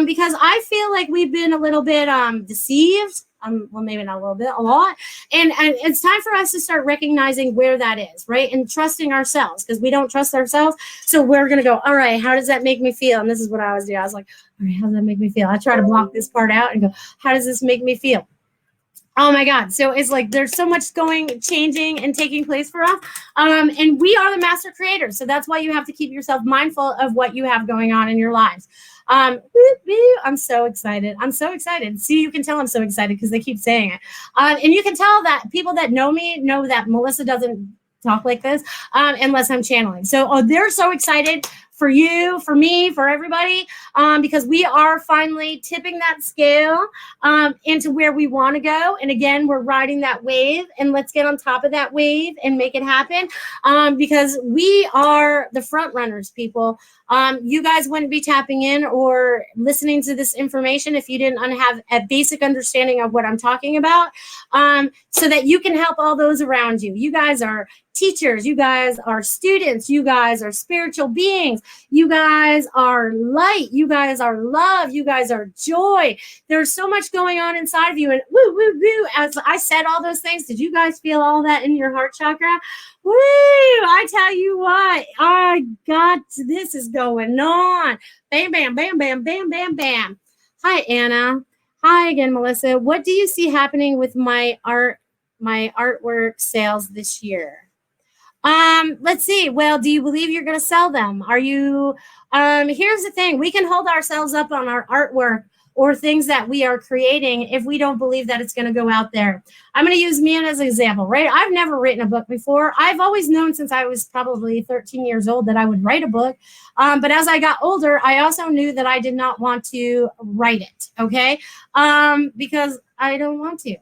Because I feel like we've been a little bit deceived. Well, maybe not a little bit, a lot. And it's time for us to start recognizing where that is, right? And trusting ourselves, because we don't trust ourselves. So we're going to go, all right, how does that make me feel? And this is what I always do. I was like, all right, how does that make me feel? I try to block this part out and go, how does this make me feel? Oh my God. So it's like there's so much changing and taking place for us. And we are the master creators. So that's why you have to keep yourself mindful of what you have going on in your lives. I'm so excited. I'm so excited. See, you can tell I'm so excited because they keep saying it. And you can tell that people that know me know that Melissa doesn't talk like this unless I'm channeling. So they're so excited for you, for me, for everybody, because we are finally tipping that scale into where we want to go. And again, we're riding that wave, and let's get on top of that wave and make it happen, because we are the front runners, people. You guys wouldn't be tapping in or listening to this information if you didn't have a basic understanding of what I'm talking about, so that you can help all those around you. You guys are teachers, you guys are students, you guys are spiritual beings, you guys are light, you guys are love, you guys are joy. There's so much going on inside of you, and woo, woo, woo. As I said all those things, did you guys feel all that in your heart chakra? Woo! I tell you what, this is going on. Bam, bam, bam, bam, bam, bam, bam. Hi, Anna. Hi again, Melissa. What do you see happening with my artwork sales this year? Let's see. Well, do you believe you're going to sell them? Are you, here's the thing. We can hold ourselves up on our artwork or things that we are creating if we don't believe that it's going to go out there. I'm going to use me as an example, right? I've never written a book before. I've always known since I was probably 13 years old that I would write a book. But as I got older, I also knew that I did not want to write it. Okay. Because I don't want to.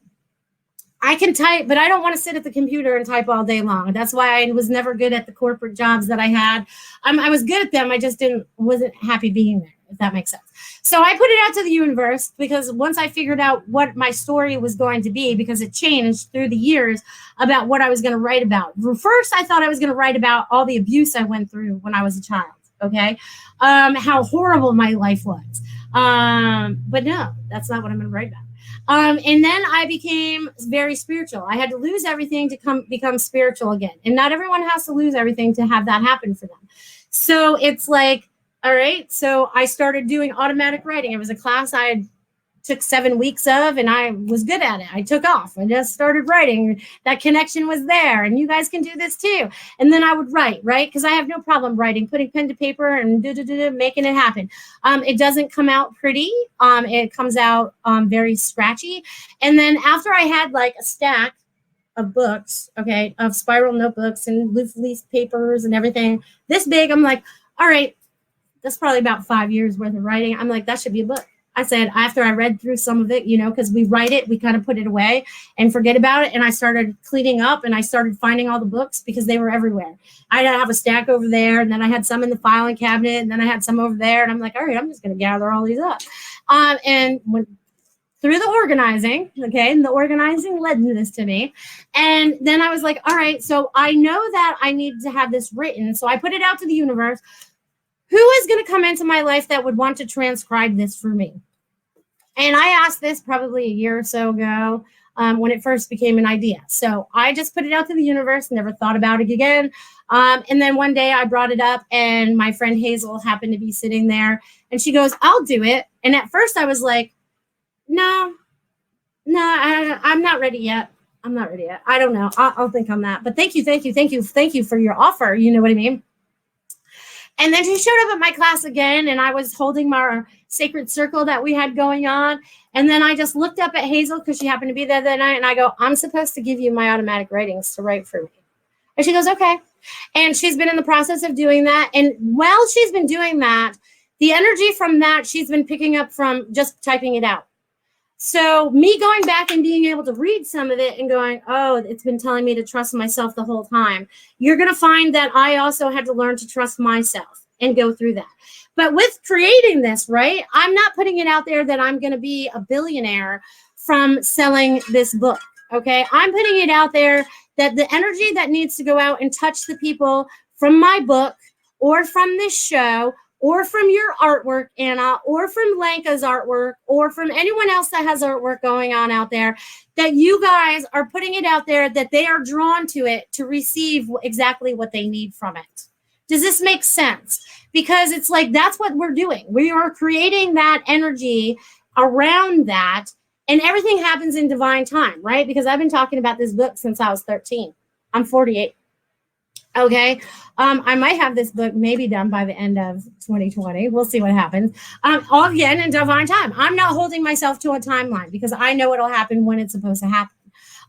I can type, but I don't want to sit at the computer and type all day long. That's why I was never good at the corporate jobs that I had. I was good at them. I just wasn't happy being there, if that makes sense. So I put it out to the universe, because once I figured out what my story was going to be, because it changed through the years about what I was going to write about. First, I thought I was going to write about all the abuse I went through when I was a child. Okay. How horrible my life was. But no, that's not what I'm going to write about. And then I became very spiritual. I had to lose everything to become spiritual again. And not everyone has to lose everything to have that happen for them. So it's like, all right. So I started doing automatic writing. It was a class I took 7 weeks of, and I was good at it. I took off. I just started writing. That connection was there, and you guys can do this too. And then I would write, right? Because I have no problem writing, putting pen to paper and making it happen. It doesn't come out pretty. It comes out very scratchy. And then after I had like a stack of books, okay, of spiral notebooks and loose leaf papers and everything this big, I'm like, all right, that's probably about 5 years worth of writing. I'm like, that should be a book. I said, after I read through some of it, because we write it, we kind of put it away and forget about it. And I started cleaning up, and I started finding all the books because they were everywhere. I have a stack over there, and then I had some in the filing cabinet, and then I had some over there. And I'm like, all right, I'm just going to gather all these up. And went through the organizing, okay, and the organizing led this to me. And then I was like, all right, so I know that I need to have this written. So I put it out to the universe. Who is going to come into my life that would want to transcribe this for me? And I asked this probably a year or so ago when it first became an idea. So I just put it out to the universe, never thought about it again. And then one day I brought it up, and my friend Hazel happened to be sitting there, and she goes, I'll do it. And at first I was like, no, I'm not ready yet. I'm not ready yet. I don't know. I'll think on that. But thank you for your offer. You know what I mean? And then she showed up at my class again, and I was holding my sacred circle that we had going on. And then I just looked up at Hazel because she happened to be there that night, and I go, I'm supposed to give you my automatic writings to write for me. And she goes, okay. And she's been in the process of doing that. And while she's been doing that, the energy from that she's been picking up from just typing it out. So me going back and being able to read some of it and going, oh, it's been telling me to trust myself the whole time. You're going to find that I also had to learn to trust myself and go through that. But with creating this, right, I'm not putting it out there that I'm going to be a billionaire from selling this book. Okay, I'm putting it out there that the energy that needs to go out and touch the people from my book or from this show or from your artwork, Anna, or from Lanka's artwork, or from anyone else that has artwork going on out there, that you guys are putting it out there, that they are drawn to it to receive exactly what they need from it. Does this make sense? Because it's like, that's what we're doing. We are creating that energy around that, and everything happens in divine time, right? Because I've been talking about this book since I was 13. I'm 48. Okay. I might have this book maybe done by the end of 2020. We'll see what happens. All again in divine time. I'm not holding myself to a timeline because I know it'll happen when it's supposed to happen.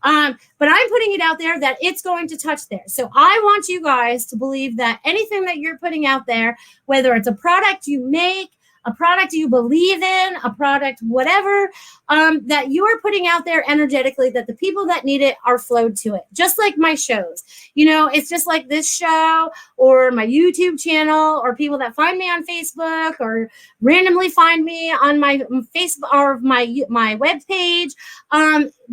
But I'm putting it out there that it's going to touch there. So I want you guys to believe that anything that you're putting out there, whether it's a product you make, a product you believe in, a product, whatever, that you are putting out there energetically, that the people that need it are flowed to it. Just like my shows. You know, it's just like this show or my YouTube channel or people that find me on Facebook or randomly find me on my Facebook or my webpage.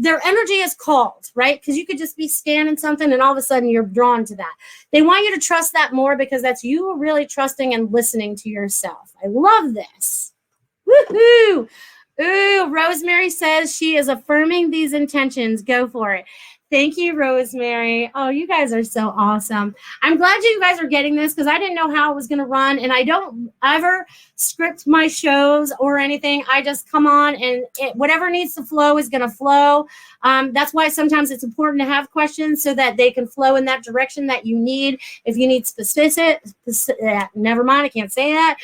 Their energy is called, right? Because you could just be scanning something and all of a sudden you're drawn to that. They want you to trust that more because that's you really trusting and listening to yourself. I love this. Woohoo! Ooh, Rosemary says she is affirming these intentions. Go for it. Thank you, Rosemary. Oh, you guys are so awesome. I'm glad you guys are getting this because I didn't know how it was going to run. And I don't ever script my shows or anything. I just come on and whatever needs to flow is going to flow. That's why sometimes it's important to have questions so that they can flow in that direction that you need. If you need specific never mind, I can't say that.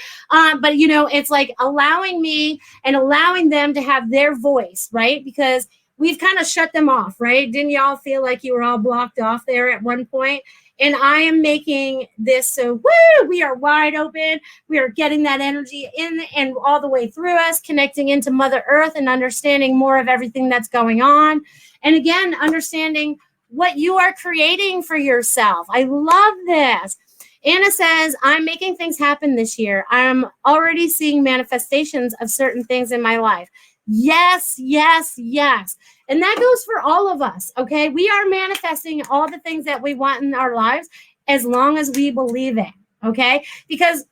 But, you know, it's like allowing me and allowing them to have their voice, right? Because we've kind of shut them off, right? Didn't y'all feel like you were all blocked off there at one point? And I am making this so, woo, we are wide open. We are getting that energy in and all the way through us, connecting into Mother Earth and understanding more of everything that's going on. And again, understanding what you are creating for yourself. I love this. Anna says, I'm making things happen this year. I'm already seeing manifestations of certain things in my life. Yes, yes, yes. And that goes for all of us, okay? We are manifesting all the things that we want in our lives as long as we believe it, okay? Because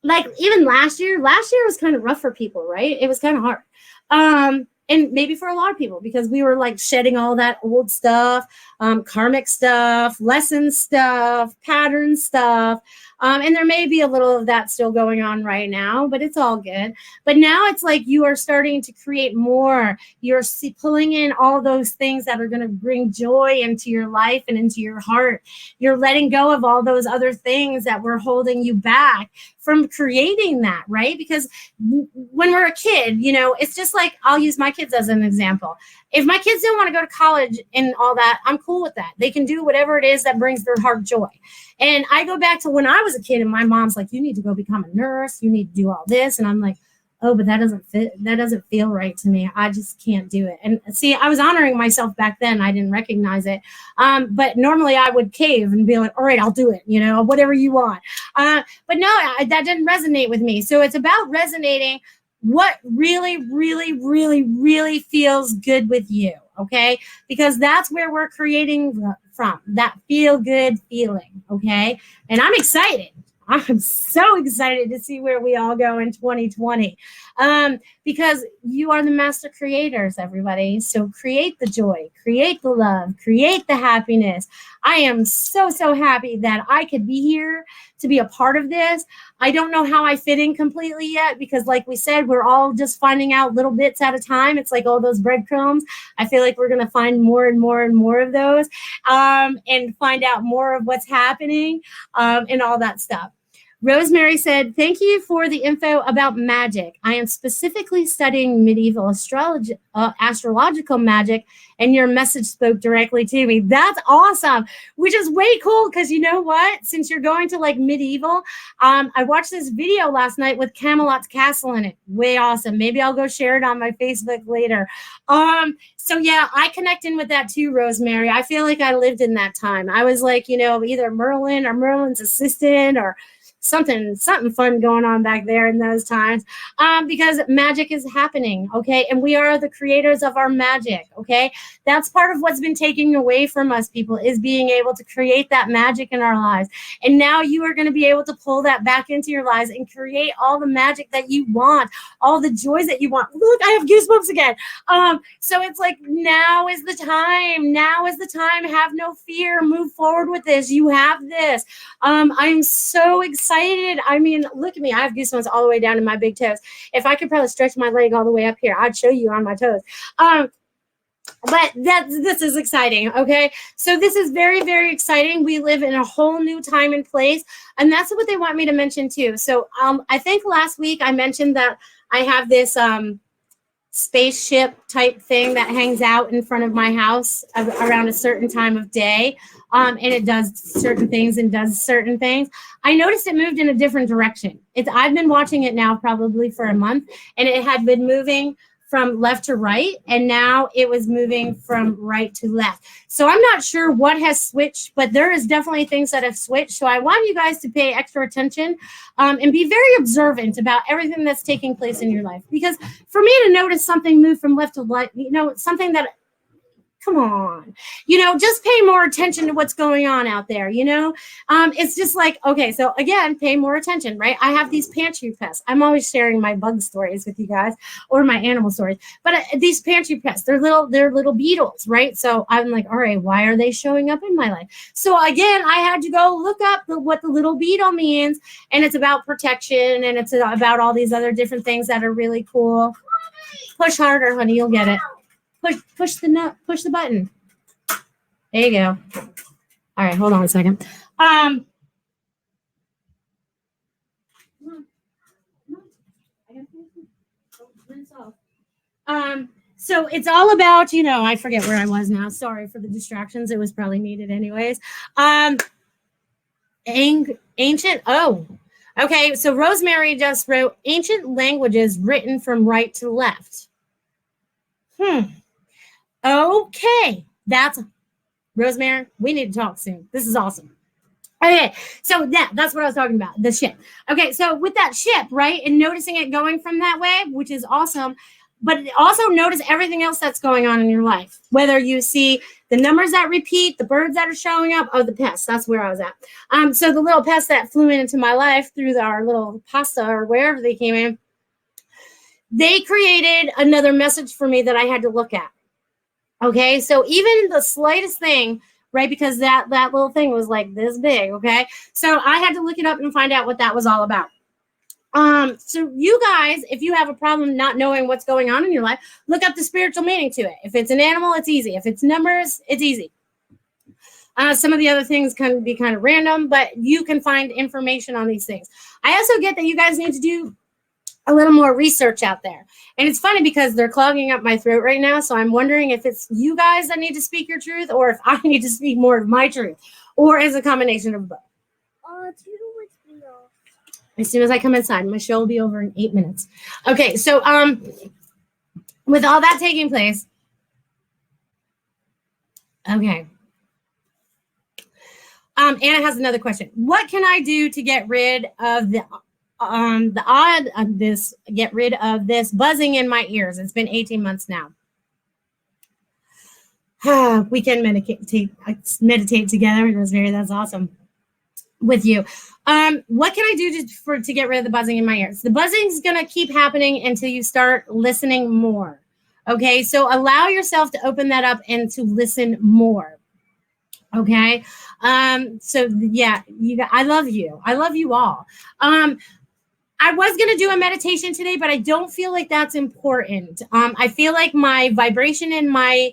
like even last year was kind of rough for people, right? It was kind of hard. And maybe for a lot of people because we were like shedding all that old stuff, karmic stuff, lesson stuff, pattern stuff. And there may be a little of that still going on right now, but it's all good. But now it's like you are starting to create more. You're pulling in all those things that are going to bring joy into your life and into your heart. You're letting go of all those other things that were holding you back from creating that, right? Because when we're a kid, you know, it's just like, I'll use my kids as an example. If my kids don't want to go to college and all that, I'm cool with that. They can do whatever it is that brings their heart joy. And I go back to when I was a kid and my mom's like, you need to go become a nurse. You need to do all this. And I'm like, oh, but that doesn't fit. That doesn't feel right to me. I just can't do it. And see, I was honoring myself back then. I didn't recognize it. But normally I would cave and be like, all right, I'll do it. You know, whatever you want. But no, that didn't resonate with me. So it's about resonating what really, really, really, really feels good with you. Okay. Because that's where we're creating from, that feel good feeling. Okay. And I'm excited. I'm so excited to see where we all go in 2020 because you are the master creators, everybody. So create the joy, create the love, create the happiness. I am so, so happy that I could be here to be a part of this. I don't know how I fit in completely yet because like we said, we're all just finding out little bits at a time. It's like all those breadcrumbs. I feel like we're going to find more and more and more of those and find out more of what's happening and all that stuff. Rosemary said, thank you for the info about magic. I am specifically studying medieval astrological magic, and your message spoke directly to me. That's awesome, which is way cool because you know what? Since you're going to like medieval, I watched this video last night with Camelot's castle in it. Way awesome. Maybe I'll go share it on my Facebook later. So yeah, I connect in with that too, Rosemary. I feel like I lived in that time. I was like, you know, either Merlin or Merlin's assistant or something fun going on back there in those times, because magic is happening, okay? And we are the creators of our magic, okay? That's part of what's been taken away from us, people, is being able to create that magic in our lives. And now you are going to be able to pull that back into your lives and create all the magic that you want, all the joys that you want. Look, I have goosebumps again. So it's like, now is the time. Now is the time. Have no fear. Move forward with this. You have this. I'm so excited. I mean, look at me. I have goosebumps all the way down to my big toes. If I could probably stretch my leg all the way up here, I'd show you on my toes. But this is exciting, okay? So this is very, very exciting. We live in a whole new time and place, and that's what they want me to mention too. So I think last week I mentioned that I have this spaceship type thing that hangs out in front of my house around a certain time of day. And it does certain things and does certain things. I noticed it moved in a different direction. I've been watching it now probably for a month, and it had been moving from left to right, and now it was moving from right to left. So I'm not sure what has switched, but there is definitely things that have switched. So I want you guys to pay extra attention and be very observant about everything that's taking place in your life. Because for me to notice something move from left to right, you know, something that, come on, you know, just pay more attention to what's going on out there, you know? It's just like, okay, so again, pay more attention, right? I have these pantry pests. I'm always sharing my bug stories with you guys or my animal stories, but these pantry pests, they're little beetles, right? So I'm like, all right, why are they showing up in my life? So again, I had to go look up what the little beetle means, and it's about protection, and it's about all these other different things that are really cool. Push harder, honey, you'll get it. Push the button. There you go. All right, hold on a second. So it's all about, you know, I forget where I was now. Sorry for the distractions. It was probably needed anyways. Ancient. Oh, okay. So Rosemary just wrote ancient languages written from right to left. Okay, that's Rosemary. We need to talk soon. This is awesome. Okay, so that's what I was talking about, the ship. Okay, so with that ship, right, and noticing it going from that way, which is awesome, but also notice everything else that's going on in your life. Whether you see the numbers that repeat, the birds that are showing up, the pests. That's where I was at. So the little pests that flew into my life through our little pasta or wherever they came in, they created another message for me that I had to look at. Okay, so even the slightest thing, right, because that little thing was like this big, okay? So I had to look it up and find out what that was all about. So you guys, if you have a problem not knowing what's going on in your life, look up the spiritual meaning to it. If it's an animal, it's easy. If it's numbers, it's easy. Some of the other things can be kind of random, but you can find information on these things. I also get that you guys need to do a little more research out there. And it's funny because they're clogging up my throat right now. So I'm wondering if it's you guys that need to speak your truth or if I need to speak more of my truth or is a combination of both. As soon as I come inside, my show will be over in 8 minutes. Okay. So, with all that taking place. Okay. Anna has another question. What can I do to get rid of get rid of this buzzing in my ears? It's been 18 months now. We can meditate together, Rosemary. That's awesome. With you. What can I do to get rid of the buzzing in my ears? The buzzing is going to keep happening until you start listening more. Okay, so allow yourself to open that up and to listen more. Okay, so yeah, I love you. I love you all. I was going to do a meditation today, but I don't feel like that's important. I feel like my vibration and my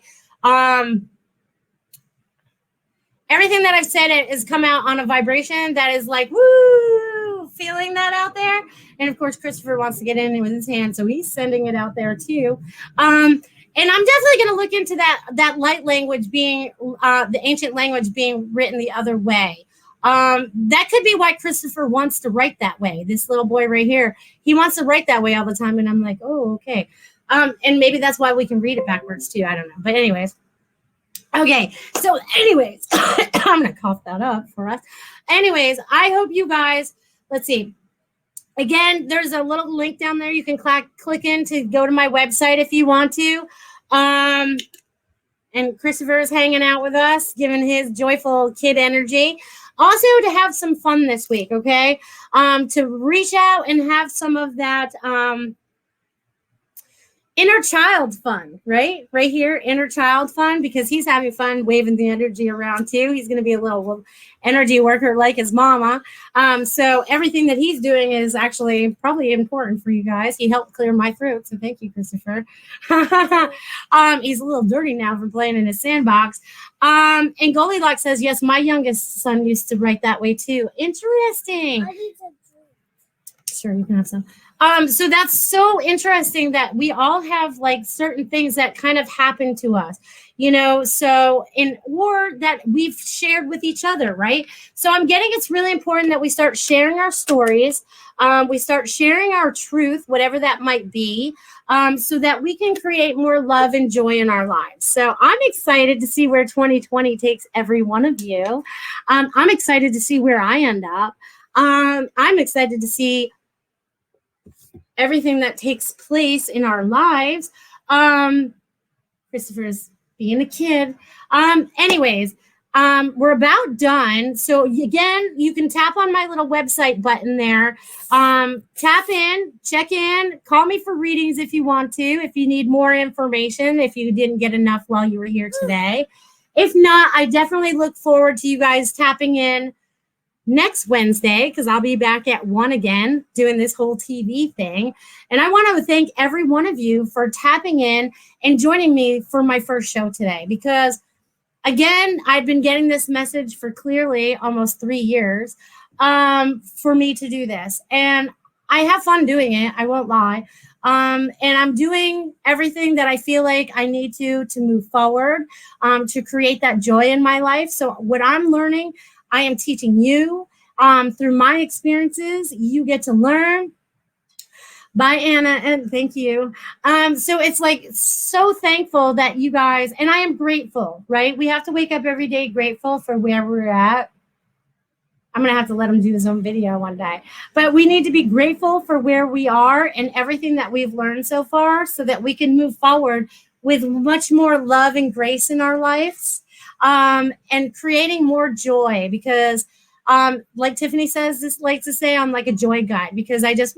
everything that I've said has come out on a vibration that is like, woo, feeling that out there. And of course, Christopher wants to get in with his hand, so he's sending it out there too. And I'm definitely going to look into that light language being the ancient language being written the other way. That could be why Christopher wants to write that way. This little boy right here, he wants to write that way all the time. And I'm like, oh, okay. And maybe that's why we can read it backwards too. I don't know. But anyways. Okay. So anyways, I'm going to cough that up for us. Anyways, I hope you guys, let's see. Again, there's a little link down there. You can click in to go to my website if you want to. And Christopher is hanging out with us, giving his joyful kid energy. Also to have some fun this week, okay? To reach out and have some of that inner child fun, right? Right here, inner child fun, because he's having fun waving the energy around too. He's going to be a little energy worker like his mama. So everything that he's doing is actually probably important for you guys. He helped clear my throat, so thank you, Christopher. He's a little dirty now from playing in his sandbox. And Goldilocks says, yes, my youngest son used to write that way too. Interesting. I need some drink. Sure, you can have some. So that's so interesting that we all have like certain things that kind of happen to us, you know, or that we've shared with each other, right? So I'm getting it's really important that we start sharing our stories. We start sharing our truth, whatever that might be, so that we can create more love and joy in our lives. So I'm excited to see where 2020 takes every one of you. I'm excited to see where I end up. I'm excited to see everything that takes place in our lives. Christopher's being a kid. Anyways, we're about done. So again, you can tap on my little website button there. Tap in, check in, call me for readings if you want to, if you need more information, if you didn't get enough while you were here today. If not, I definitely look forward to you guys tapping in next Wednesday, because I'll be back at 1 again doing this whole TV thing. And I want to thank every one of you for tapping in and joining me for my first show today, because again, I've been getting this message for clearly almost 3 years for me to do this. And I have fun doing it. I won't lie. And I'm doing everything that I feel like I need to move forward, to create that joy in my life. So what I'm learning, I am teaching you through my experiences. You get to learn. Bye, Anna, and thank you. So it's like so thankful that you guys, and I am grateful, right? We have to wake up every day grateful for where we're at. I'm going to have to let him do his own video one day. But we need to be grateful for where we are and everything that we've learned so far so that we can move forward with much more love and grace in our lives. And creating more joy, because like Tiffany says, this likes to say I'm like a joy guide, because I just,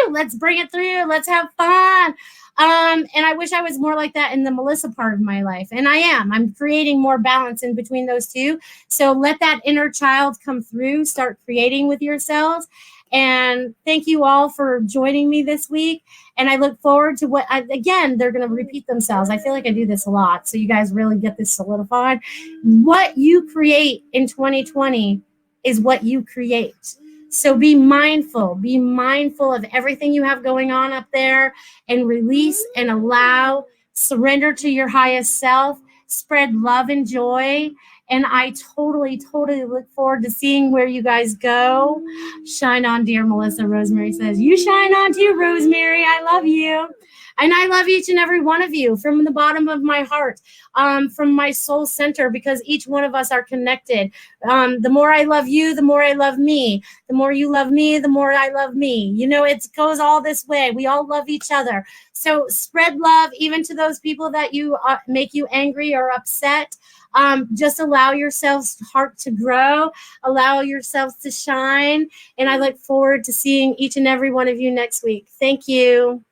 let's bring it through. Let's have fun. And I wish I was more like that in the Melissa part of my life. And I am. I'm creating more balance in between those two. So let that inner child come through. Start creating with yourselves. And thank you all for joining me this week. And I look forward to again, they're going to repeat themselves. I feel like I do this a lot. So you guys really get this solidified. What you create in 2020 is what you create. So be mindful of everything you have going on up there, and release and allow, surrender to your highest self, spread love and joy. And I totally look forward to seeing where you guys go. Shine on, dear Melissa. Rosemary says, you shine on too, Rosemary. I love you. And I love each and every one of you from the bottom of my heart, from my soul center, because each one of us are connected. The more I love you, the more I love me. The more you love me, the more I love me. You know, it goes all this way. We all love each other. So spread love even to those people that you make you angry or upset. Just allow yourselves heart to grow, allow yourselves to shine. And I look forward to seeing each and every one of you next week. Thank you.